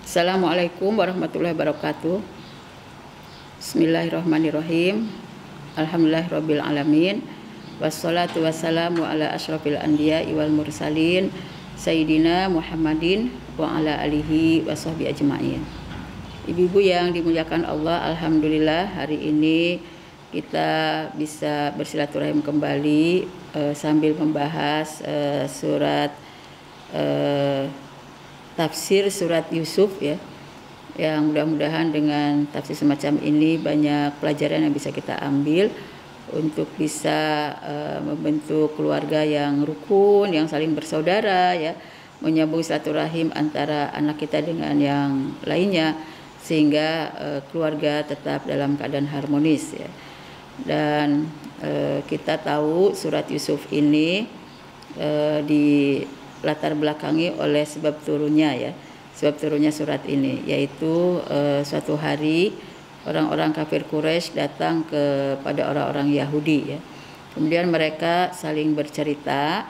Assalamualaikum warahmatullahi wabarakatuh. Bismillahirrahmanirrahim. Alhamdulillahirabbil alamin. Wassalatu wassalamu ala asyrafil anbiya'i wal mursalin Sayyidina Muhammadin wa ala alihi washabbihi ajma'in. Ibu-ibu yang dimuliakan Allah, alhamdulillah hari ini kita bisa bersilaturahim kembali sambil membahas surat tafsir surat Yusuf ya, yang mudah-mudahan dengan tafsir semacam ini banyak pelajaran yang bisa kita ambil untuk bisa membentuk keluarga yang rukun, yang saling bersaudara ya, menyambung silaturahim antara anak kita dengan yang lainnya sehingga keluarga tetap dalam keadaan harmonis ya. Dan kita tahu surat Yusuf ini di latar belakangi oleh sebab turunnya surat ini, yaitu suatu hari orang-orang kafir Quraisy datang kepada orang-orang Yahudi ya. Kemudian mereka saling bercerita,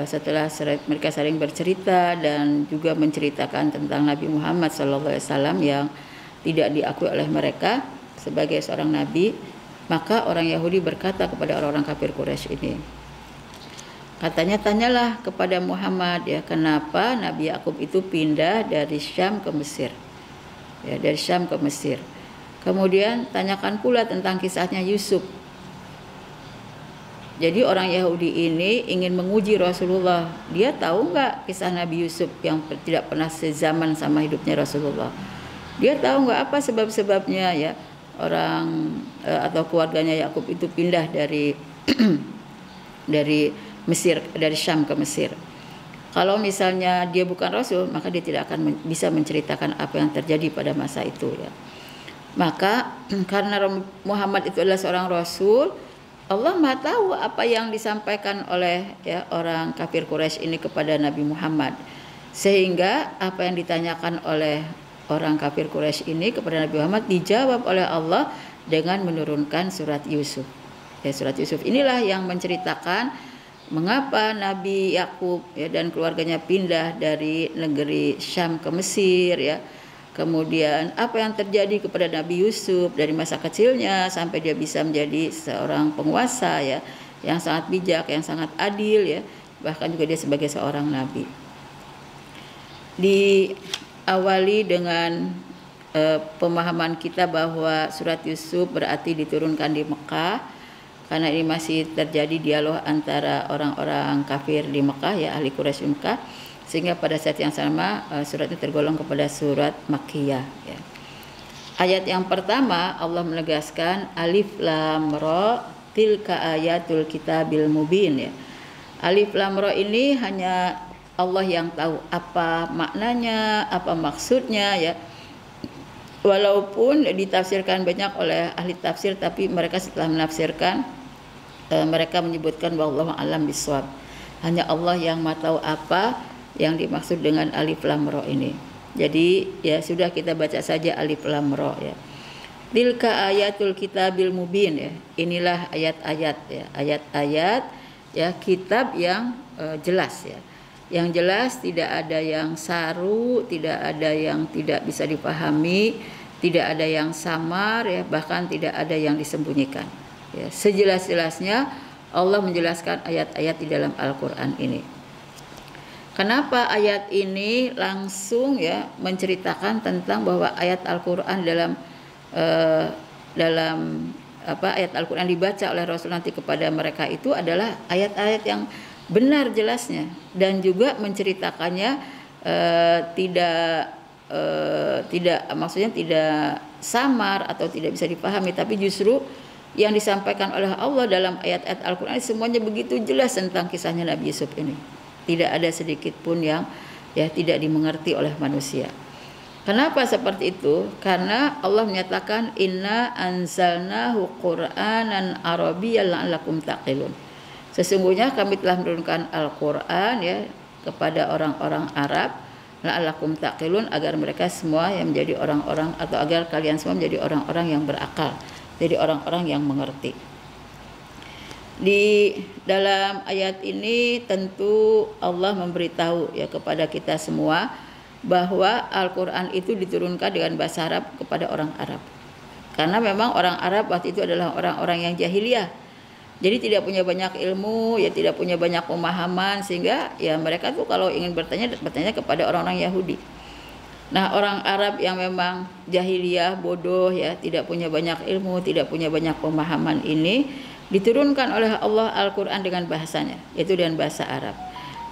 setelah mereka saling bercerita dan juga menceritakan tentang Nabi Muhammad SAW yang tidak diakui oleh mereka sebagai seorang nabi, maka orang Yahudi berkata kepada orang-orang kafir Quraisy ini, katanya, tanyalah kepada Muhammad ya, kenapa Nabi Yakub itu pindah dari Syam ke Mesir. Ya, dari Syam ke Mesir. Kemudian tanyakan pula tentang kisahnya Yusuf. Jadi orang Yahudi ini ingin menguji Rasulullah. Dia tahu nggak kisah Nabi Yusuf yang tidak pernah sezaman sama hidupnya Rasulullah. Dia tahu nggak apa sebab-sebabnya ya orang atau keluarganya Yakub itu pindah dari Mesir, dari Syam ke Mesir. Kalau misalnya dia bukan Rasul, maka dia tidak akan bisa menceritakan apa yang terjadi pada masa itu ya. Maka karena Muhammad itu adalah seorang Rasul, Allah Maha tahu apa yang disampaikan oleh ya orang kafir Quraisy ini kepada Nabi Muhammad. Sehingga apa yang ditanyakan oleh orang kafir Quraisy ini kepada Nabi Muhammad dijawab oleh Allah dengan menurunkan surat Yusuf. Ya, surat Yusuf inilah yang menceritakan mengapa Nabi Yakub ya, dan keluarganya pindah dari negeri Syam ke Mesir ya. Kemudian apa yang terjadi kepada Nabi Yusuf dari masa kecilnya sampai dia bisa menjadi seorang penguasa ya, yang sangat bijak, yang sangat adil ya. Bahkan juga dia sebagai seorang nabi. Diawali dengan pemahaman kita bahwa surat Yusuf berarti diturunkan di Mekah. Karena ini masih terjadi dialog antara orang-orang kafir di Mekah ya, ahli Quraisy di Mekah, sehingga pada saat yang sama surat ini tergolong kepada surat Makkiyah ya. Ayat yang pertama Allah menegaskan alif lam ra tilka ayatul kitabil mubin ya. Alif lam ra ini hanya Allah yang tahu apa maknanya, apa maksudnya ya. Walaupun ditafsirkan banyak oleh ahli tafsir, tapi mereka setelah menafsirkan mereka menyebutkan bahwa Allah alam biswab. Hanya Allah yang Maha tahu apa yang dimaksud dengan alif lam ra ini. Jadi ya sudah, kita baca saja alif lam ra ya. Tilka ayatul kitabil mubin ya. Inilah ayat-ayat ya, ayat-ayat ya kitab yang jelas ya. Yang jelas, tidak ada yang saru, tidak ada yang tidak bisa dipahami, tidak ada yang samar ya, bahkan tidak ada yang disembunyikan. Ya, sejelas-jelasnya Allah menjelaskan ayat-ayat di dalam Al-Qur'an ini. Kenapa ayat ini langsung ya menceritakan tentang bahwa ayat Al-Qur'an dalam ayat Al-Qur'an dibaca oleh Rasul nanti kepada mereka itu adalah ayat-ayat yang benar jelasnya, dan juga menceritakannya tidak maksudnya tidak samar atau tidak bisa dipahami, tapi justru yang disampaikan oleh Allah dalam ayat-ayat Al-Qur'an semuanya begitu jelas tentang kisahnya Nabi Yusuf ini. Tidak ada sedikit pun yang ya tidak dimengerti oleh manusia. Kenapa seperti itu? Karena Allah menyatakan inna anzalnahu qur'anan arabiyyan la'allakum taqilun. Sesungguhnya kami telah menurunkan Al-Qur'an ya kepada orang-orang Arab la'allakum taqilun, agar mereka semua yang menjadi orang-orang, atau agar kalian semua menjadi orang-orang yang berakal, jadi orang-orang yang mengerti. Di dalam ayat ini tentu Allah memberitahu ya kepada kita semua bahwa Al-Quran itu diturunkan dengan bahasa Arab kepada orang Arab. Karena memang orang Arab waktu itu adalah orang-orang yang jahiliyah. Jadi tidak punya banyak ilmu, ya tidak punya banyak pemahaman, sehingga ya mereka tuh kalau ingin bertanya kepada orang-orang Yahudi. Nah, orang Arab yang memang jahiliyah, bodoh, ya tidak punya banyak ilmu, tidak punya banyak pemahaman ini diturunkan oleh Allah Al-Quran dengan bahasanya, yaitu dengan bahasa Arab.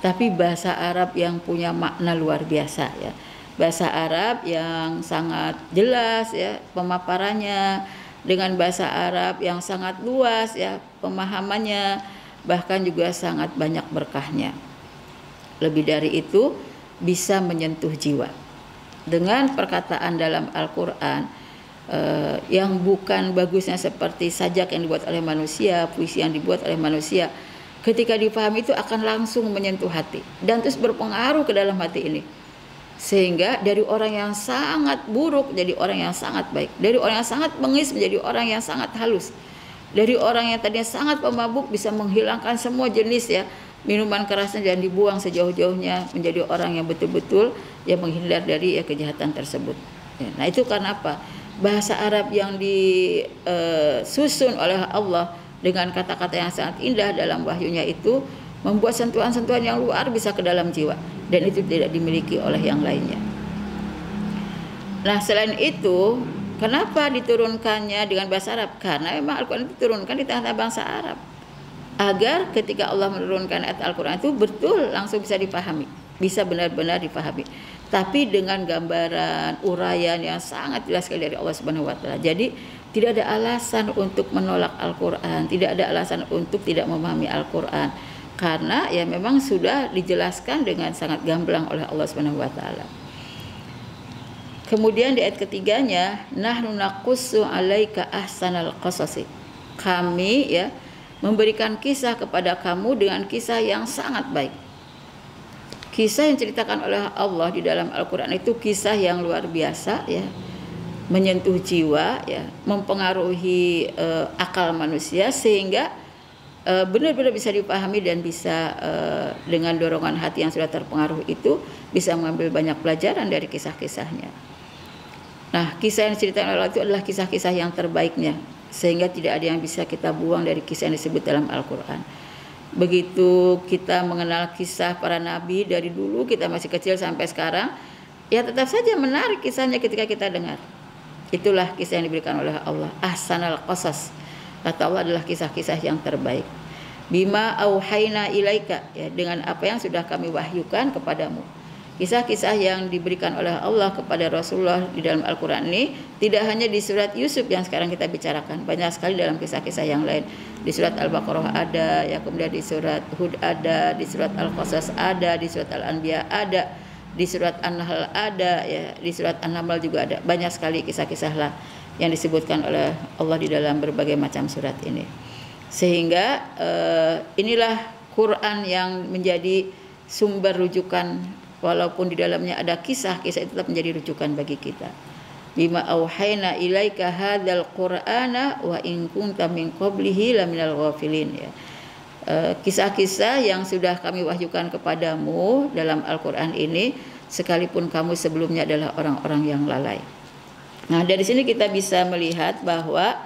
Tapi bahasa Arab yang punya makna luar biasa, ya. Bahasa Arab yang sangat jelas, ya, pemaparannya, dengan bahasa Arab yang sangat luas, ya, pemahamannya, bahkan juga sangat banyak berkahnya. Lebih dari itu, bisa menyentuh jiwa. Dengan perkataan dalam Al-Quran yang bukan bagusnya seperti sajak yang dibuat oleh manusia, puisi yang dibuat oleh manusia, ketika dipahami itu akan langsung menyentuh hati dan terus berpengaruh ke dalam hati ini. Sehingga dari orang yang sangat buruk jadi orang yang sangat baik, dari orang yang sangat bengis menjadi orang yang sangat halus, dari orang yang tadinya sangat pemabuk bisa menghilangkan semua jenis, ya, minuman kerasnya dan dibuang sejauh-jauhnya, menjadi orang yang betul-betul yang menghindar dari, ya, kejahatan tersebut. Ya, nah itu karena apa? Bahasa Arab yang disusun oleh Allah dengan kata-kata yang sangat indah dalam wahyunya itu membuat sentuhan-sentuhan yang luar biasa ke dalam jiwa, dan itu tidak dimiliki oleh yang lainnya. Nah, selain itu, kenapa diturunkannya dengan bahasa Arab? Karena memang Al-Quran diturunkan di tengah-tengah bangsa Arab, agar ketika Allah menurunkan ayat Al-Quran itu betul langsung bisa dipahami, bisa benar-benar dipahami, tapi dengan gambaran uraian yang sangat jelas sekali dari Allah Subhanahu wa taala. Jadi tidak ada alasan untuk menolak Al-Quran, tidak ada alasan untuk tidak memahami Al-Quran, karena ya memang sudah dijelaskan dengan sangat gamblang oleh Allah Subhanahu wa taala. Kemudian di ayat ketiganya, nahnu naqussu 'alaika ahsanal qasasi. Kami, ya, memberikan kisah kepada kamu dengan kisah yang sangat baik. Kisah yang diceritakan oleh Allah di dalam Al-Quran itu kisah yang luar biasa, ya, menyentuh jiwa, ya, mempengaruhi akal manusia, sehingga benar-benar bisa dipahami dan bisa dengan dorongan hati yang sudah terpengaruh itu bisa mengambil banyak pelajaran dari kisah-kisahnya. Nah, kisah yang diceritakan oleh Allah itu adalah kisah-kisah yang terbaiknya, sehingga tidak ada yang bisa kita buang dari kisah yang disebut dalam Al-Quran. Begitu kita mengenal kisah para nabi dari dulu kita masih kecil sampai sekarang, ya tetap saja menarik kisahnya ketika kita dengar. Itulah kisah yang diberikan oleh Allah, ahsanal qasas. Kata Allah adalah kisah-kisah yang terbaik. Bima auhayna ilaika, ya, dengan apa yang sudah kami wahyukan kepadamu. Kisah-kisah yang diberikan oleh Allah kepada Rasulullah di dalam Al-Quran ini tidak hanya di surat Yusuf yang sekarang kita bicarakan, banyak sekali dalam kisah-kisah yang lain. Di surat Al-Baqarah ada, ya, kemudian di surat Hud ada, di surat Al-Qasas ada, di surat Al-Anbiya ada, di surat An-Nahl ada, ya, di surat An-Naml juga ada. Banyak sekali kisah-kisah lah yang disebutkan oleh Allah di dalam berbagai macam surat ini. Sehingga inilah Quran yang menjadi sumber rujukan, walaupun di dalamnya ada kisah-kisah itu tetap menjadi rujukan bagi kita. Bima auhayna ilaika hadzal qur'ana wa in kunta min qablihi laminal ghafilin, ya. Kisah-kisah yang sudah kami wahyukan kepadamu dalam Al-Quran ini, sekalipun kamu sebelumnya adalah orang-orang yang lalai. Nah, dari sini kita bisa melihat bahwa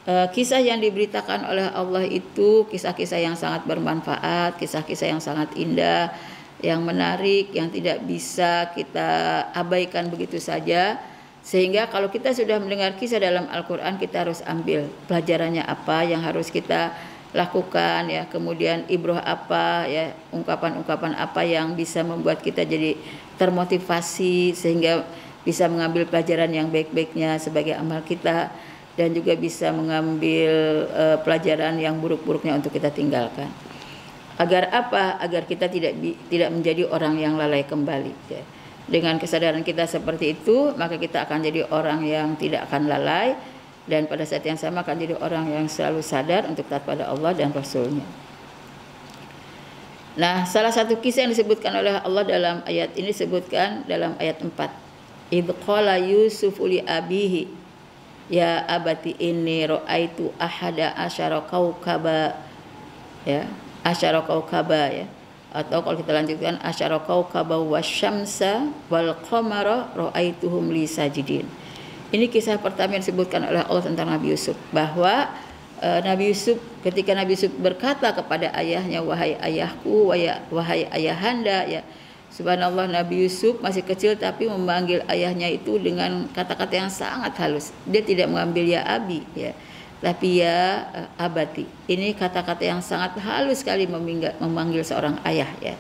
kisah yang diberitakan oleh Allah itu kisah-kisah yang sangat bermanfaat, kisah-kisah yang sangat indah, yang menarik, yang tidak bisa kita abaikan begitu saja. Sehingga kalau kita sudah mendengar kisah dalam Al-Quran, kita harus ambil pelajarannya apa yang harus kita lakukan, ya, kemudian ibrah apa, ya, ungkapan-ungkapan apa yang bisa membuat kita jadi termotivasi sehingga bisa mengambil pelajaran yang baik-baiknya sebagai amal kita, dan juga bisa mengambil pelajaran yang buruk-buruknya untuk kita tinggalkan. Agar apa? Agar kita tidak menjadi orang yang lalai kembali, ya. Dengan kesadaran kita seperti itu, maka kita akan jadi orang yang tidak akan lalai, dan pada saat yang sama akan jadi orang yang selalu sadar untuk taat pada Allah dan Rasul-Nya. Nah, salah satu kisah yang disebutkan oleh Allah dalam ayat ini disebutkan dalam ayat 4. Idh qala Yusufu li abihi ya abati inni ra'aitu ahada asyara kaukaba, ya, asyara kaukaba, ya, Atau kalau kita lanjutkan asyara kaukaba wasyamsa wal qamara ra'aituhum li sajidin. Ini kisah pertama yang disebutkan oleh Allah tentang Nabi Yusuf, bahwa Nabi Yusuf, ketika Nabi Yusuf berkata kepada ayahnya, wahai ayahku, wahai ayahanda, ya subhanallah, Nabi Yusuf masih kecil tapi memanggil ayahnya itu dengan kata-kata yang sangat halus. Dia tidak mengambil ya abi, ya, tapi ya abati. Ini kata-kata yang sangat halus sekali memanggil seorang ayah, ya.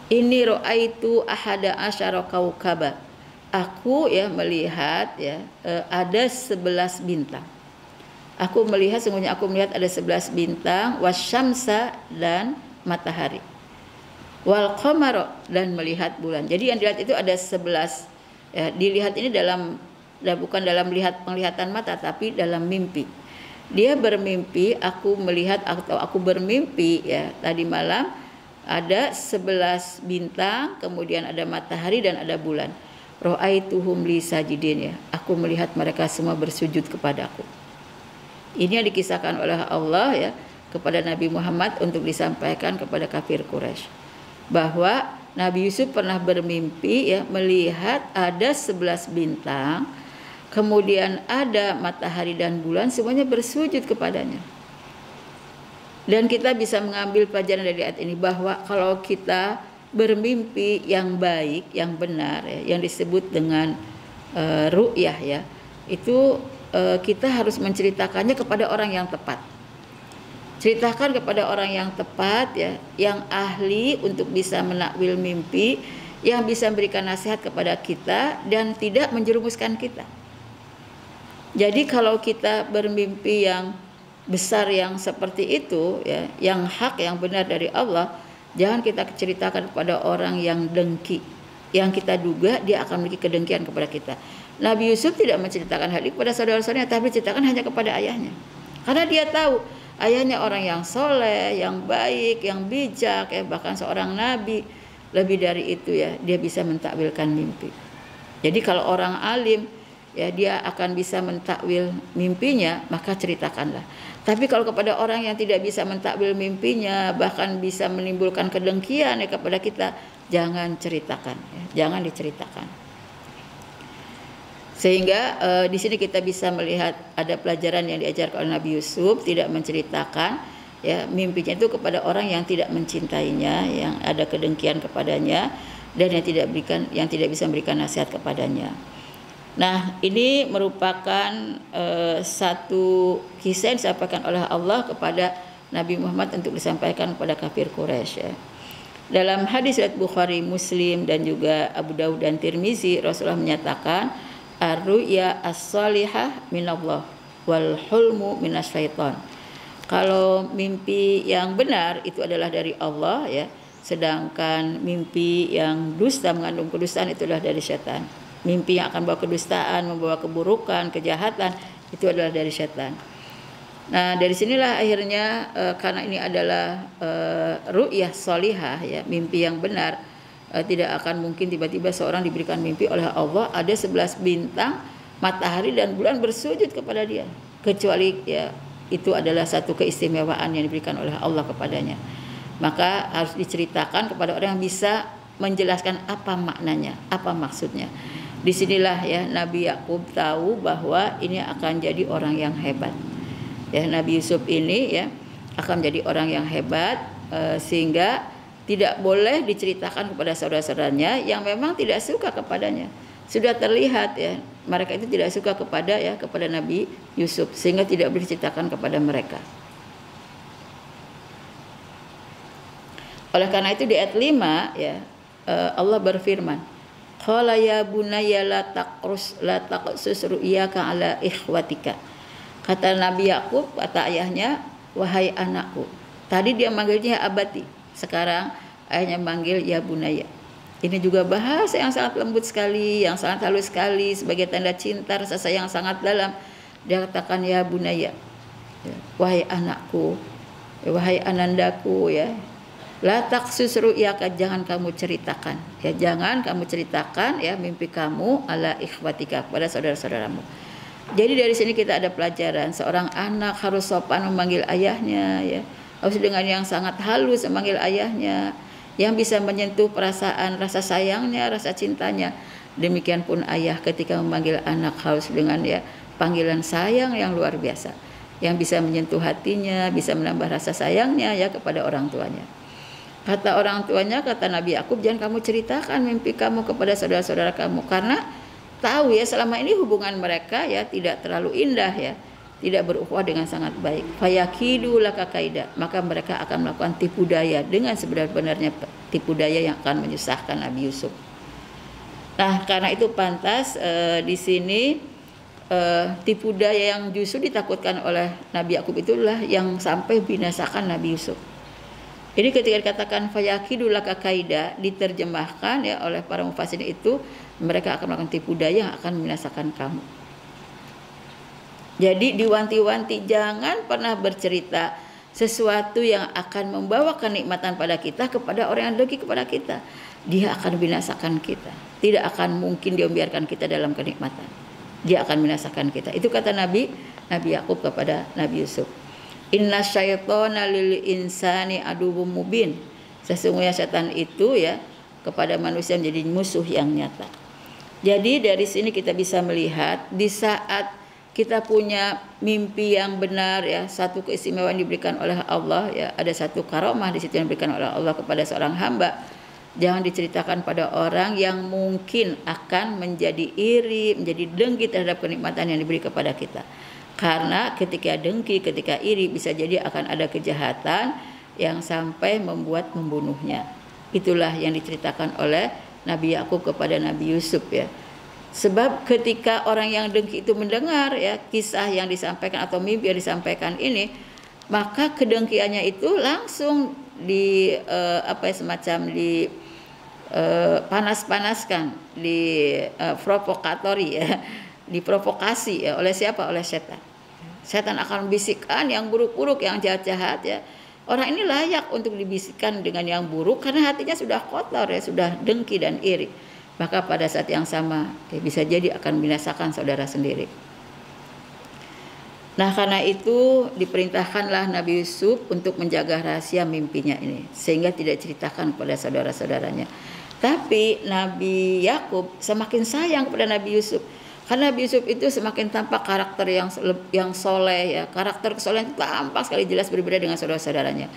Ini ra'aitu ahada asyara kaukaba. Aku ya melihat, ya, ada 11 bintang. Aku melihat, sungguhnya aku melihat ada 11 bintang, wasyamsa dan matahari. Wal qamara dan melihat bulan. Jadi yang dilihat itu ada 11. Ya, dilihat ini bukan dalam penglihatan mata, tapi dalam mimpi. Dia bermimpi, aku melihat atau aku bermimpi, ya, tadi malam ada 11 bintang, kemudian ada matahari dan ada bulan. Ra'aituhum li sajidin, ya. Aku melihat mereka semua bersujud kepadaku. Ini yang dikisahkan oleh Allah, ya, kepada Nabi Muhammad untuk disampaikan kepada kafir Quraisy, bahwa Nabi Yusuf pernah bermimpi, ya, melihat ada 11 bintang, kemudian ada matahari dan bulan, semuanya bersujud kepadanya. Dan kita bisa mengambil pelajaran dari ayat ini, bahwa kalau kita bermimpi yang baik, yang benar, ya, yang disebut dengan ru'yah, ya, itu kita harus menceritakannya kepada orang yang tepat. Ceritakan kepada orang yang tepat, ya, yang ahli untuk bisa menakwil mimpi, yang bisa memberikan nasihat kepada kita dan tidak menjerumuskan kita. Jadi kalau kita bermimpi yang besar yang seperti itu, ya, yang hak, yang benar dari Allah, jangan kita ceritakan kepada orang yang dengki, yang kita duga dia akan memiliki kedengkian kepada kita. Nabi Yusuf tidak menceritakan hal ini kepada saudara-saudaranya, tapi ceritakan hanya kepada ayahnya. Karena dia tahu ayahnya orang yang soleh, yang baik, yang bijak, ya, bahkan seorang nabi. Lebih dari itu, ya, dia bisa mentakwilkan mimpi. Jadi kalau orang alim, ya, dia akan bisa mentakwil mimpinya, maka ceritakanlah. Tapi kalau kepada orang yang tidak bisa mentakwil mimpinya, bahkan bisa menimbulkan kedengkian, ya, kepada kita, jangan ceritakan, ya, jangan diceritakan. Sehingga di sini kita bisa melihat ada pelajaran yang diajarkan oleh Nabi Yusuf, tidak menceritakan, ya, mimpinya itu kepada orang yang tidak mencintainya, yang ada kedengkian kepadanya, dan yang tidak bisa memberikan nasihat kepadanya. Nah, ini merupakan satu kisah yang disampaikan oleh Allah kepada Nabi Muhammad untuk disampaikan kepada kafir Quraisy, ya. Dalam hadis riwayat Bukhari, Muslim, dan juga Abu Daud dan Tirmizi, Rasulullah menyatakan, ar-ru'ya as-salihah minallah wal hulmu minasyaiton. Kalau mimpi yang benar itu adalah dari Allah, ya, sedangkan mimpi yang dusta, mengandung kedustaan, itu adalah dari setan. Mimpi yang akan membawa kedustaan, membawa keburukan, kejahatan, itu adalah dari setan. Nah, dari sinilah akhirnya karena ini adalah ru'yah salihah, ya, mimpi yang benar, tidak akan mungkin tiba-tiba seorang diberikan mimpi oleh Allah ada 11 bintang, matahari dan bulan bersujud kepada dia, kecuali, ya, itu adalah satu keistimewaan yang diberikan oleh Allah kepadanya. Maka harus diceritakan kepada orang yang bisa menjelaskan apa maknanya, apa maksudnya. Disinilah, ya, Nabi Yakub tahu bahwa ini akan jadi orang yang hebat, ya, Nabi Yusuf ini, ya, akan menjadi orang yang hebat, sehingga tidak boleh diceritakan kepada saudara-saudaranya yang memang tidak suka kepadanya. Sudah terlihat, ya, mereka itu tidak suka kepada Nabi Yusuf, sehingga tidak boleh diceritakan kepada mereka. Oleh karena itu di ayat 5, ya, Allah berfirman, qala ya bunayya la taqsus ru'yaka ala ikhwatika. Kata Nabi Yakub, kata ayahnya, wahai anakku. Tadi dia manggilnya abati, sekarang ayahnya manggil ya bunaya. Ini juga bahasa yang sangat lembut sekali, yang sangat halus sekali, sebagai tanda cinta, rasa sayang sangat dalam. Dia katakan ya bunaya, ya, wahai anakku, ya, wahai anandaku, ya, la taqsus ru'yaka, jangan kamu ceritakan, ya, jangan kamu ceritakan, ya, mimpi kamu ala ikhwatika, kepada saudara-saudaramu. Jadi dari sini kita ada pelajaran, seorang anak harus sopan memanggil ayahnya, ya. harus dengan yang sangat halus memanggil ayahnya, yang bisa menyentuh perasaan rasa sayangnya, rasa cintanya. Demikian pun ayah ketika memanggil anak harus dengan ya panggilan sayang yang luar biasa, yang bisa menyentuh hatinya, bisa menambah rasa sayangnya ya kepada orang tuanya. Kata orang tuanya, kata Nabi Yakub, jangan kamu ceritakan mimpi kamu kepada saudara-saudara kamu, karena tahu ya selama ini hubungan mereka ya tidak terlalu indah ya, tidak berukhuwah dengan sangat baik. Fayakidu laka kaida, maka mereka akan melakukan tipu daya dengan sebenar-benarnya tipu daya yang akan menyusahkan Nabi Yusuf. Nah, karena itu pantas di sini tipu daya yang justru ditakutkan oleh Nabi Yakub itulah yang sampai binasakan Nabi Yusuf. Jadi ketika dikatakan fayakidu laka kaida, diterjemahkan ya oleh para mufassir itu mereka akan melakukan tipu daya yang akan membinasakan kamu. Jadi diwanti-wanti jangan pernah bercerita sesuatu yang akan membawa kenikmatan pada kita kepada orang yang dengki kepada kita. Dia akan binasakan kita. Tidak akan mungkin dia membiarkan kita dalam kenikmatan. Dia akan binasakan kita. Itu kata Nabi Yakub kepada Nabi Yusuf. Inna syaitana lil insani aduwwum mubin. Sesungguhnya setan itu ya kepada manusia menjadi musuh yang nyata. Jadi dari sini kita bisa melihat di saat kita punya mimpi yang benar ya, satu keistimewaan diberikan oleh Allah ya, ada satu karomah di situ yang diberikan oleh Allah kepada seorang hamba. Jangan diceritakan pada orang yang mungkin akan menjadi iri, menjadi dengki terhadap kenikmatan yang diberi kepada kita. Karena ketika dengki, ketika iri bisa jadi akan ada kejahatan yang sampai membuat membunuhnya. Itulah yang diceritakan oleh Nabi Yakub kepada Nabi Yusuf ya. Sebab ketika orang yang dengki itu mendengar ya kisah yang disampaikan atau mimpi yang disampaikan ini, maka kedengkiannya itu langsung di semacam di panas-panaskan, di provokatori ya, diprovokasi ya oleh siapa? Oleh setan. Setan akan membisikkan yang buruk-buruk, yang jahat-jahat ya. Orang ini layak untuk dibisikkan dengan yang buruk karena hatinya sudah kotor ya, sudah dengki dan iri. Maka pada saat yang sama ya, bisa jadi akan membinasakan saudara sendiri. Nah, karena itu diperintahkanlah Nabi Yusuf untuk menjaga rahasia mimpinya ini sehingga tidak ceritakan kepada saudara-saudaranya. Tapi Nabi Yakub semakin sayang kepada Nabi Yusuf. Karena Nabi Yusuf itu semakin tampak karakter yang soleh ya, karakter kesolehan tampak sekali jelas berbeda dengan saudara-saudaranya.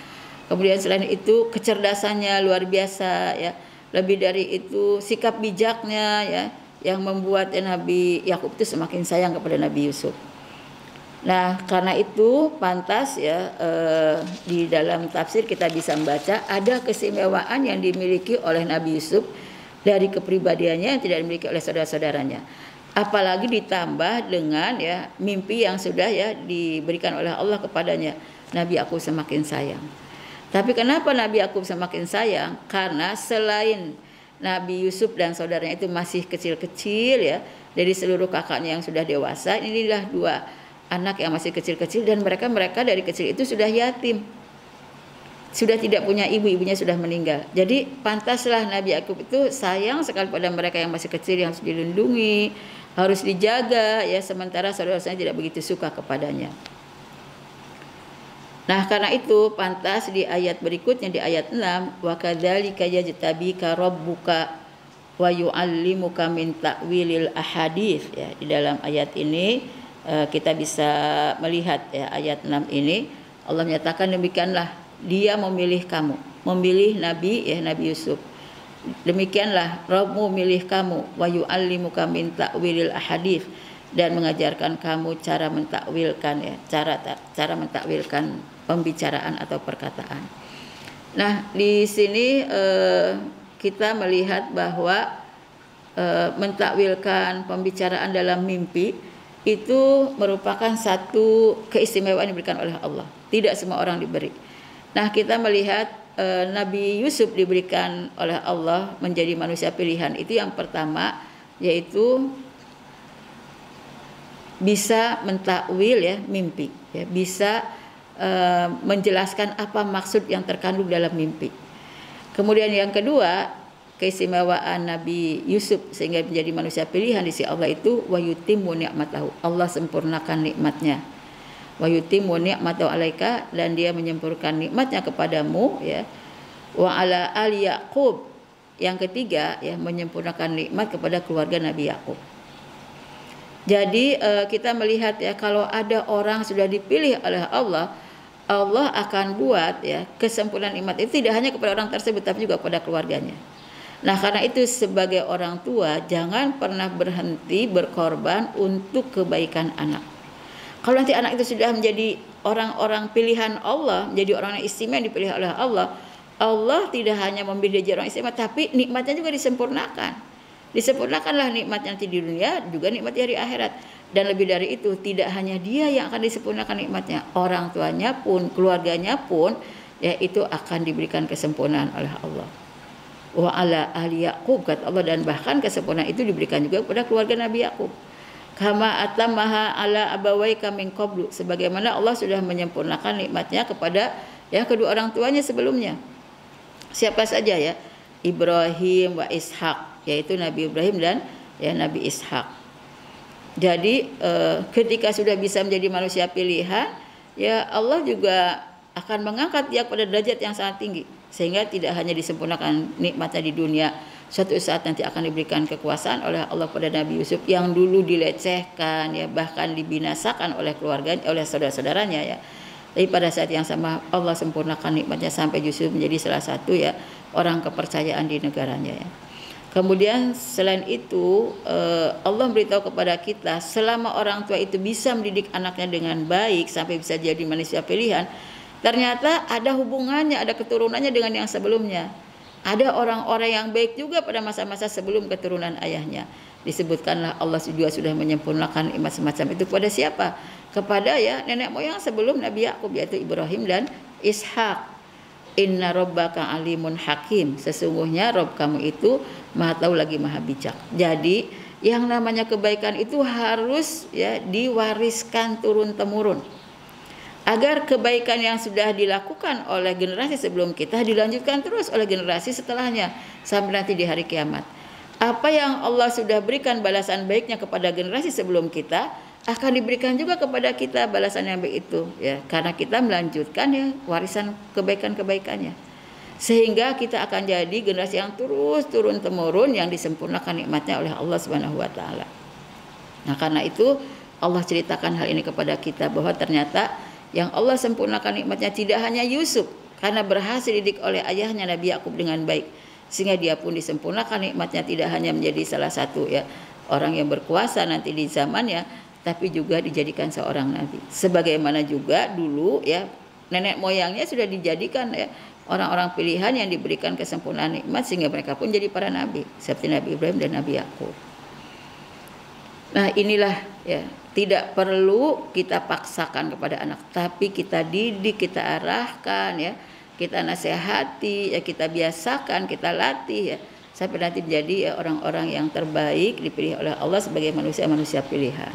Kemudian selain itu kecerdasannya luar biasa ya, lebih dari itu sikap bijaknya ya, yang membuat Nabi Yakub itu semakin sayang kepada Nabi Yusuf. Nah, karena itu pantas ya di dalam tafsir kita bisa membaca ada keistimewaan yang dimiliki oleh Nabi Yusuf dari kepribadiannya yang tidak dimiliki oleh saudara-saudaranya. Apalagi ditambah dengan ya mimpi yang sudah ya diberikan oleh Allah kepadanya. Nabi Yakub semakin sayang. Tapi kenapa Nabi Yakub semakin sayang? Karena selain Nabi Yusuf dan saudaranya itu masih kecil-kecil ya, dari seluruh kakaknya yang sudah dewasa, inilah dua anak yang masih kecil-kecil dan mereka dari kecil itu sudah yatim. Sudah tidak punya ibu, ibunya sudah meninggal. Jadi pantaslah Nabi Yakub itu sayang sekali pada mereka yang masih kecil, yang harus dilindungi, harus dijaga ya, sementara saudara-saudaranya tidak begitu suka kepadanya. Nah, karena itu pantas di ayat berikutnya di ayat 6, wa kadzalika yajtabika rabbuka wa yu'allimuka min ta'wilil ahadits ya. Di dalam ayat ini kita bisa melihat ya ayat 6 ini Allah menyatakan demikianlah dia memilih kamu, memilih Nabi ya Nabi Yusuf. Demikianlah Rabbmu milih kamu wa yu'allimuka min ta'wilil ahadits dan mengajarkan kamu cara mentakwilkan ya, cara mentakwilkan pembicaraan atau perkataan. Nah, di sini kita melihat bahwa mentakwilkan pembicaraan dalam mimpi itu merupakan satu keistimewaan yang diberikan oleh Allah. Tidak semua orang diberi. Nah, kita melihat Nabi Yusuf diberikan oleh Allah menjadi manusia pilihan. Itu yang pertama, yaitu bisa mentakwil ya mimpi, ya, bisa menjelaskan apa maksud yang terkandung dalam mimpi. Kemudian yang kedua, keistimewaan Nabi Yusuf sehingga menjadi manusia pilihan di sisi Allah itu wa yutimmu ni'matahu. Allah sempurnakan nikmatnya. wa yutimmu ni'matahu 'alaika, dan dia menyempurnakan nikmatnya kepadamu ya. Wa ala ali Yaqub, yang ketiga ya, menyempurnakan nikmat kepada keluarga Nabi Yakub. Jadi kita melihat ya, kalau ada orang sudah dipilih oleh Allah, Allah akan buat ya kesempurnaan nikmat itu tidak hanya kepada orang tersebut tapi juga kepada keluarganya. Nah, karena itu sebagai orang tua jangan pernah berhenti berkorban untuk kebaikan anak. Kalau nanti anak itu sudah menjadi orang-orang pilihan Allah, menjadi orang yang istimewa yang dipilih oleh Allah, Allah tidak hanya memilih dia orang istimewa, tapi nikmatnya juga disempurnakan. Disempurnakanlah nikmatnya nanti di dunia, juga nikmat di hari akhirat. Dan lebih dari itu, tidak hanya dia yang akan disempurnakan nikmatnya, orang tuanya pun, keluarganya pun, ya itu akan diberikan kesempurnaan oleh Allah. Wa ala ahli Yaqub, kata Allah, dan bahkan kesempurnaan itu diberikan juga kepada keluarga Nabi Yakub. Kama atamaha ala abawaika min qablu, sebagaimana Allah sudah menyempurnakan nikmatnya kepada ya kedua orang tuanya sebelumnya. Siapa saja ya? Ibrahim wa Ishak, yaitu Nabi Ibrahim dan ya Nabi Ishak. Jadi ketika sudah bisa menjadi manusia pilihan, ya Allah juga akan mengangkat dia pada derajat yang sangat tinggi, sehingga tidak hanya disempurnakan nikmatnya di dunia, suatu saat nanti akan diberikan kekuasaan oleh Allah pada Nabi Yusuf yang dulu dilecehkan ya, bahkan dibinasakan oleh keluarganya, oleh saudara-saudaranya ya. Tapi pada saat yang sama Allah sempurnakan nikmatnya sampai Yusuf menjadi salah satu ya orang kepercayaan di negaranya ya. Kemudian selain itu Allah beritahu kepada kita, selama orang tua itu bisa mendidik anaknya dengan baik sampai bisa jadi manusia pilihan, ternyata ada hubungannya, ada keturunannya dengan yang sebelumnya. Ada orang-orang yang baik juga pada masa-masa sebelum keturunan ayahnya. Disebutkanlah Allah juga sudah menyempurnakan nikmat semacam itu kepada siapa? Kepada ya nenek moyang sebelum Nabi Yakub, yaitu Ibrahim dan Ishak. Inna rabbaka alimun hakim, sesungguhnya Rabb kamu itu maha tahu lagi maha bijak. Jadi yang namanya kebaikan itu harus ya diwariskan turun temurun, agar kebaikan yang sudah dilakukan oleh generasi sebelum kita dilanjutkan terus oleh generasi setelahnya sampai nanti di hari kiamat. Apa yang Allah sudah berikan balasan baiknya kepada generasi sebelum kita akan diberikan juga kepada kita balasan yang baik itu ya, karena kita melanjutkan ya warisan kebaikan-kebaikannya, sehingga kita akan jadi generasi yang terus turun temurun yang disempurnakan nikmatnya oleh Allah Subhanahu wa taala. Nah, karena itu Allah ceritakan hal ini kepada kita bahwa ternyata yang Allah sempurnakan nikmatnya tidak hanya Yusuf karena berhasil dididik oleh ayahnya Nabi Yakub dengan baik, sehingga dia pun disempurnakan nikmatnya tidak hanya menjadi salah satu ya orang yang berkuasa nanti di zamannya, tapi juga dijadikan seorang nabi. Sebagaimana juga dulu ya nenek moyangnya sudah dijadikan ya orang-orang pilihan yang diberikan kesempurnaan nikmat sehingga mereka pun jadi para nabi seperti Nabi Ibrahim dan Nabi Yakub. Nah, inilah ya, tidak perlu kita paksakan kepada anak, tapi kita didik, kita arahkan ya, kita nasihati ya, kita biasakan, kita latih ya, sampai nanti menjadi ya orang-orang yang terbaik dipilih oleh Allah sebagai manusia-manusia pilihan.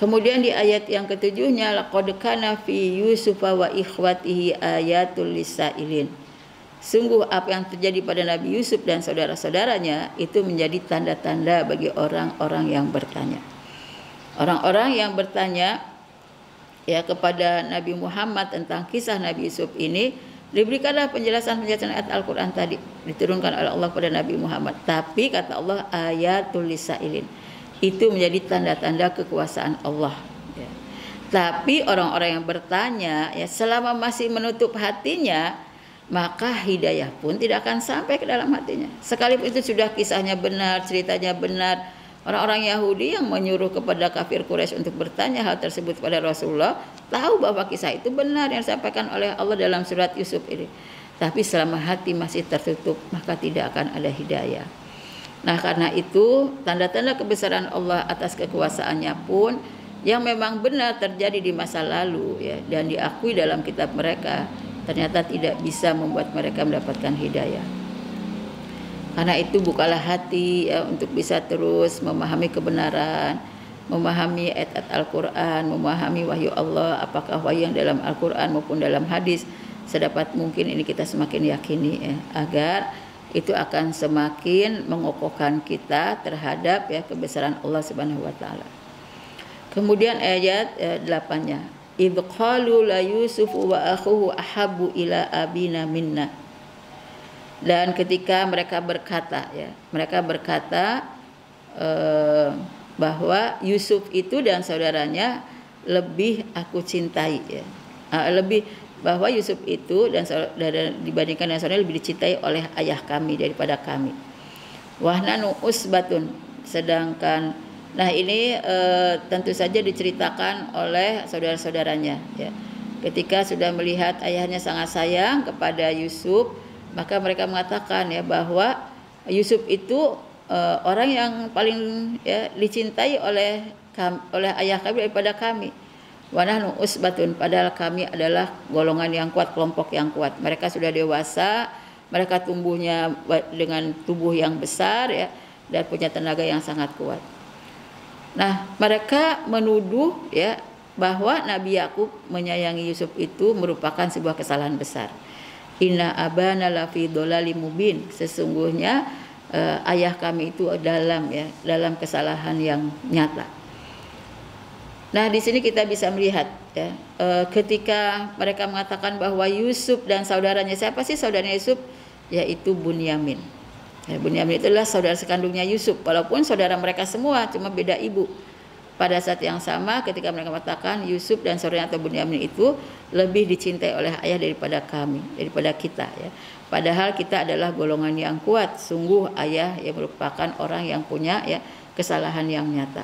Kemudian di ayat yang ketujuhnya, laqad kana fi Yusufa wa ikhwatihi ayatul lisailin. Sungguh apa yang terjadi pada Nabi Yusuf dan saudara-saudaranya itu menjadi tanda-tanda bagi orang-orang yang bertanya. Orang-orang yang bertanya ya kepada Nabi Muhammad tentang kisah Nabi Yusuf ini, diberikanlah penjelasan-penjelasan ayat Al-Qur'an tadi diturunkan oleh Allah pada Nabi Muhammad. Tapi kata Allah ayatul lisailin, itu menjadi tanda-tanda kekuasaan Allah ya. Tapi orang-orang yang bertanya ya selama masih menutup hatinya, maka hidayah pun tidak akan sampai ke dalam hatinya. Sekalipun itu sudah kisahnya benar, ceritanya benar, orang-orang Yahudi yang menyuruh kepada kafir Quraisy untuk bertanya hal tersebut kepada Rasulullah tahu bahwa kisah itu benar yang disampaikan oleh Allah dalam surat Yusuf ini. Tapi selama hati masih tertutup, maka tidak akan ada hidayah. Nah, karena itu tanda-tanda kebesaran Allah atas kekuasaannya pun yang memang benar terjadi di masa lalu ya, dan diakui dalam kitab mereka, ternyata tidak bisa membuat mereka mendapatkan hidayah. Karena itu bukalah hati ya, untuk bisa terus memahami kebenaran, memahami ayat-ayat Al-Quran, memahami wahyu Allah, apakah wahyu yang dalam Al-Quran maupun dalam hadis, sedapat mungkin ini kita semakin yakini ya, agar itu akan semakin mengokohkan kita terhadap ya kebesaran Allah Subhanahu wa taala. Kemudian ayat 8-nya, idh qalu la Yusuf wa akhuhu ahabbu ila abina minna. Dan ketika mereka berkata bahwa Yusuf itu dan saudaranya lebih aku cintai ya. Bahwa Yusuf itu dan saudara dibandingkan dengan saudaranya lebih dicintai oleh ayah kami daripada kami. Wahnanu usbatun, sedangkan ini tentu saja diceritakan oleh saudara-saudaranya ya. Ketika sudah melihat ayahnya sangat sayang kepada Yusuf, maka mereka mengatakan ya bahwa Yusuf itu orang yang paling ya dicintai oleh ayah kami daripada kami. Wa nahnu usbatun, padahal kami adalah golongan yang kuat, kelompok yang kuat. Mereka sudah dewasa, mereka tumbuhnya dengan tubuh yang besar ya, dan punya tenaga yang sangat kuat. Nah, mereka menuduh ya bahwa Nabi Yakub menyayangi Yusuf itu merupakan sebuah kesalahan besar. Inna abana lafi dolalim mubin, sesungguhnya ayah kami itu dalam kesalahan yang nyata. Nah, di sini kita bisa melihat ya, ketika mereka mengatakan bahwa Yusuf dan saudaranya, siapa sih saudaranya Yusuf? Yaitu Bunyamin. Ya, Bunyamin itulah saudara sekandungnya Yusuf, walaupun saudara mereka semua cuma beda ibu. Pada saat yang sama ketika mereka mengatakan Yusuf dan saudaranya atau Bunyamin itu lebih dicintai oleh ayah daripada kami, daripada kita ya. Padahal kita adalah golongan yang kuat. Sungguh ayah yang merupakan orang yang punya ya kesalahan yang nyata.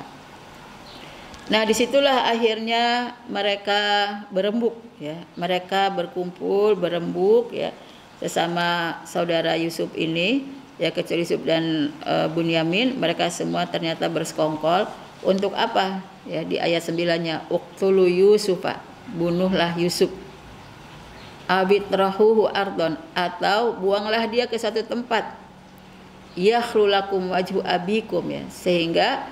Nah, disitulah akhirnya mereka berembuk ya. Mereka berkumpul berembuk ya sesama saudara Yusuf ini ya, kecuali Yusuf dan Bunyamin, mereka semua ternyata bersekongkol. Untuk apa? Ya, di ayat 9-nya, uqtulu Yusufa, bunuhlah Yusuf. Abitrahuhu ardon, atau buanglah dia ke satu tempat. Yakhlulakum wajhu abikum ya, sehingga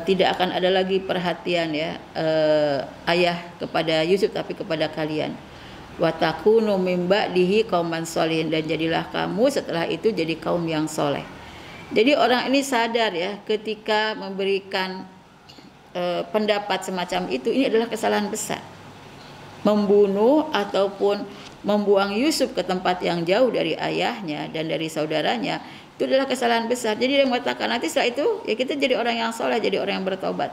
tidak akan ada lagi perhatian ya ayah kepada Yusuf tapi kepada kalian. Wa takunu mim ba'dihi qauman sholihin, dan jadilah kamu setelah itu jadi kaum yang soleh. Jadi orang ini sadar ya, ketika memberikan pendapat semacam itu, ini adalah kesalahan besar. Membunuh ataupun membuang Yusuf ke tempat yang jauh dari ayahnya dan dari saudaranya, itu adalah kesalahan besar. Jadi dia mengatakan nanti setelah itu ya kita jadi orang yang soleh, jadi orang yang bertobat.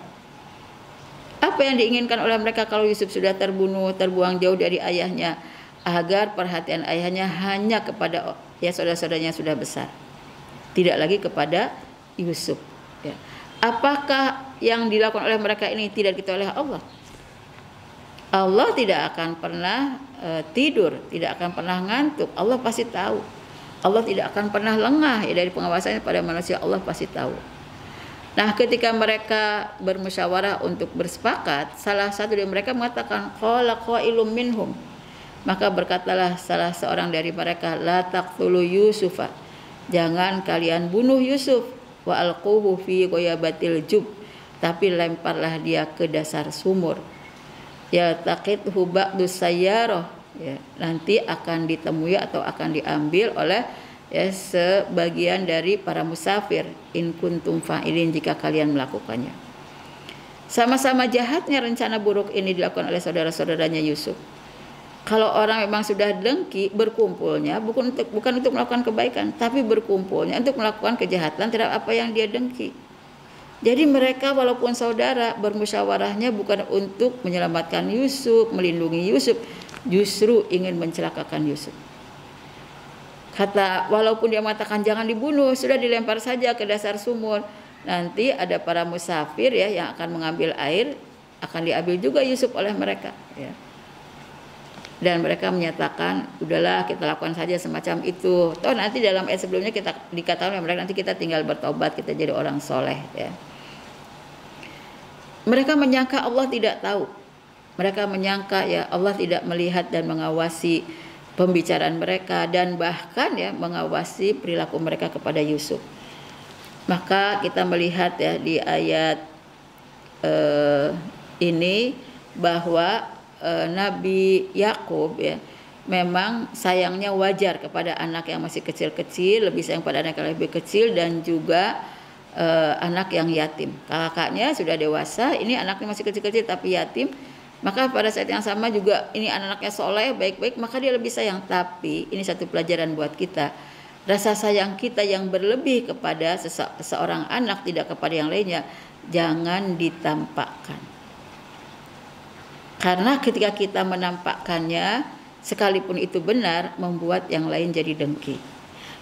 Apa yang diinginkan oleh mereka kalau Yusuf sudah terbuang jauh dari ayahnya? Agar perhatian ayahnya hanya kepada ya saudara-saudaranya sudah besar, tidak lagi kepada Yusuf ya. Apakah yang dilakukan oleh mereka ini tidak diketahui oleh Allah? Allah tidak akan pernah tidur, tidak akan pernah ngantuk. Allah pasti tahu. Allah tidak akan pernah lengah ya, dari pengawasannya pada manusia. Allah pasti tahu. Nah, ketika mereka bermusyawarah untuk bersepakat, salah satu dari mereka mengatakan qala qailum minhum, maka berkatalah salah seorang dari mereka, la taqtulu Yusufa, jangan kalian bunuh Yusuf, wa alquhu fi ghayabatil jub, tapi lemparlah dia ke dasar sumur. Ya taqithu ba'du sayyarah, ya nanti akan ditemui atau akan diambil oleh ya sebagian dari para musafir, in kuntum fa'ilin, jika kalian melakukannya. Sama-sama jahatnya rencana buruk ini dilakukan oleh saudara-saudaranya Yusuf. Kalau orang memang sudah dengki, berkumpulnya bukan untuk melakukan kebaikan, tapi berkumpulnya untuk melakukan kejahatan terhadap apa yang dia dengki. Jadi mereka walaupun saudara, bermusyawarahnya bukan untuk menyelamatkan Yusuf, melindungi Yusuf, justru ingin mencelakakan Yusuf. Kata, walaupun dia mengatakan jangan dibunuh, sudah dilempar saja ke dasar sumur. Nanti ada para musafir ya yang akan mengambil air, akan diambil juga Yusuf oleh mereka ya. Dan mereka menyatakan, udahlah kita lakukan saja semacam itu. Toh nanti dalam ayat sebelumnya kita dikatakan oleh mereka nanti kita tinggal bertobat, kita jadi orang soleh ya. Mereka menyangka Allah tidak tahu. Mereka menyangka ya Allah tidak melihat dan mengawasi pembicaraan mereka, dan bahkan ya mengawasi perilaku mereka kepada Yusuf. Maka kita melihat ya di ayat ini bahwa Nabi Yakub ya memang sayangnya wajar kepada anak yang masih kecil-kecil, lebih sayang pada anak yang lebih kecil, dan juga anak yang yatim. Kakaknya sudah dewasa, ini anaknya masih kecil-kecil tapi yatim. Maka pada saat yang sama juga ini anak-anaknya soleh, baik-baik, maka dia lebih sayang. Tapi ini satu pelajaran buat kita. Rasa sayang kita yang berlebih kepada seorang anak, tidak kepada yang lainnya, jangan ditampakkan. Karena ketika kita menampakkannya, sekalipun itu benar, membuat yang lain jadi dengki.